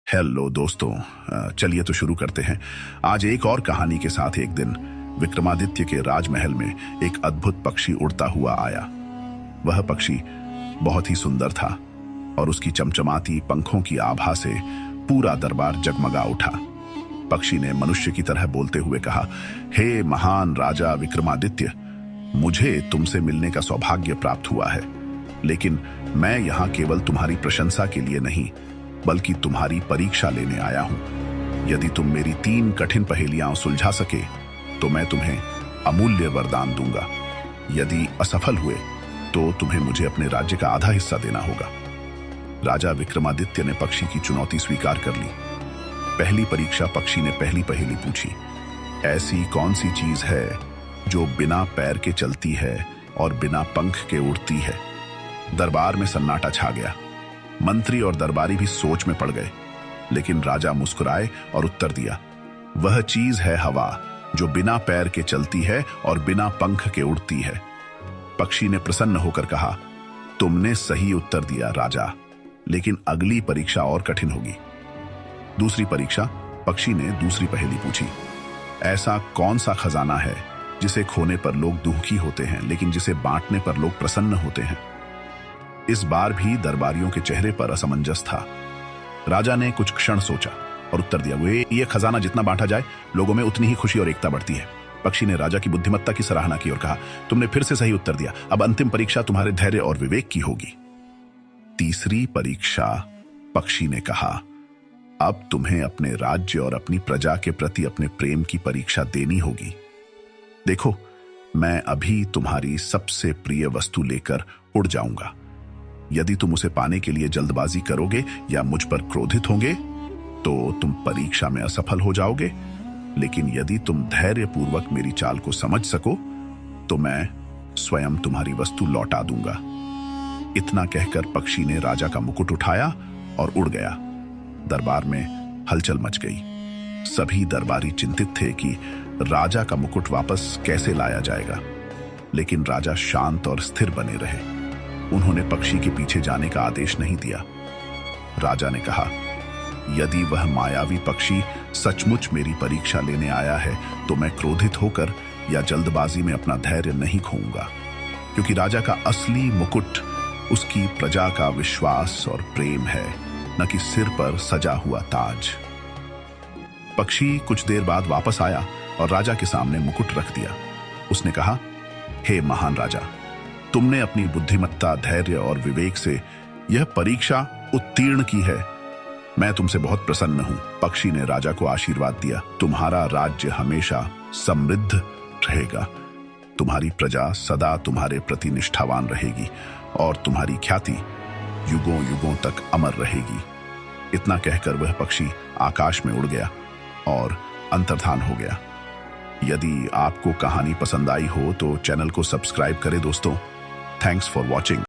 Hello दोस्तों, चलिए तो शुरू करते हैं। आज एक और कहानी के साथ। एक दिन विक्रमादित्य के राजमहल में एक अद्भुत पक्षी उड़ता हुआ आया। वह पक्षी बहुत ही सुंदर था और उसकी चमचमाती पंखों की आभा से पूरा दरबार जगमगा उठा। पक्षी ने मनुष्य की तरह बोलते हुए कहा, हे महान राजा विक्रमादित्य, मुझे तुमसे मिलने का सौभाग्य प्राप्त हुआ है, लेकिन मैं यहाँ केवल तुम्हारी प्रशंसा के लिए नहीं बल्कि तुम्हारी परीक्षा लेने आया हूं। यदि तुम मेरी 3 कठिन पहेलियां सुलझा सके तो मैं तुम्हें अमूल्य वरदान दूंगा। यदि असफल हुए तो तुम्हें मुझे अपने राज्य का आधा हिस्सा देना होगा। राजा विक्रमादित्य ने पक्षी की चुनौती स्वीकार कर ली। पहली परीक्षा पक्षी ने पहली पहेली पूछी, ऐसी कौन सी चीज है जो बिना पैर के चलती है और बिना पंख के उड़ती है। दरबार में सन्नाटा छा गया। मंत्री और दरबारी भी सोच में पड़ गए, लेकिन राजा मुस्कुराए और उत्तर दिया, वह चीज है हवा, जो बिना पैर के चलती है और बिना पंख के उड़ती है। पक्षी ने प्रसन्न होकर कहा, तुमने सही उत्तर दिया राजा, लेकिन अगली परीक्षा और कठिन होगी। दूसरी परीक्षा पक्षी ने दूसरी पहेली पूछी, ऐसा कौन सा खजाना है जिसे खोने पर लोग दुखी होते हैं लेकिन जिसे बांटने पर लोग प्रसन्न होते हैं। इस बार भी दरबारियों के चेहरे पर असमंजस था। राजा ने कुछ क्षण सोचा और उत्तर दिया, वे ये खजाना जितना बांटा जाए लोगों में उतनी ही खुशी और एकता बढ़ती है। पक्षी ने राजा की बुद्धिमत्ता की सराहना की और कहा, तुमने फिर से सही उत्तर दिया। अब अंतिम परीक्षा तुम्हारे धैर्य और विवेक की होगी। तीसरी परीक्षा पक्षी ने कहा, अब तुम्हें अपने राज्य और अपनी प्रजा के प्रति अपने प्रेम की परीक्षा देनी होगी। देखो, मैं अभी तुम्हारी सबसे प्रिय वस्तु लेकर उड़ जाऊंगा। यदि तुम उसे पाने के लिए जल्दबाजी करोगे या मुझ पर क्रोधित होंगे तो तुम परीक्षा में असफल हो जाओगे, लेकिन यदि तुम धैर्यपूर्वक मेरी चाल को समझ सको तो मैं स्वयं तुम्हारी वस्तु लौटा दूंगा। इतना कहकर पक्षी ने राजा का मुकुट उठाया और उड़ गया। दरबार में हलचल मच गई। सभी दरबारी चिंतित थे कि राजा का मुकुट वापस कैसे लाया जाएगा, लेकिन राजा शांत और स्थिर बने रहे। उन्होंने पक्षी के पीछे जाने का आदेश नहीं दिया। राजा ने कहा, यदि वह मायावी पक्षी सचमुच मेरी परीक्षा लेने आया है तो मैं क्रोधित होकर या जल्दबाजी में अपना धैर्य नहीं खोऊंगा, क्योंकि राजा का असली मुकुट उसकी प्रजा का विश्वास और प्रेम है, न कि सिर पर सजा हुआ ताज। पक्षी कुछ देर बाद वापस आया और राजा के सामने मुकुट रख दिया। उसने कहा, हे महान राजा, तुमने अपनी बुद्धिमत्ता, धैर्य और विवेक से यह परीक्षा उत्तीर्ण की है। मैं तुमसे बहुत प्रसन्न हूं। पक्षी ने राजा को आशीर्वाद दिया, तुम्हारा राज्य हमेशा समृद्ध रहेगा, तुम्हारी प्रजा सदा तुम्हारे प्रति निष्ठावान रहेगी और तुम्हारी ख्याति युगों युगों तक अमर रहेगी। इतना कहकर वह पक्षी आकाश में उड़ गया और अंतर्धान हो गया। यदि आपको कहानी पसंद आई हो तो चैनल को सब्सक्राइब करें दोस्तों। Thanks for watching.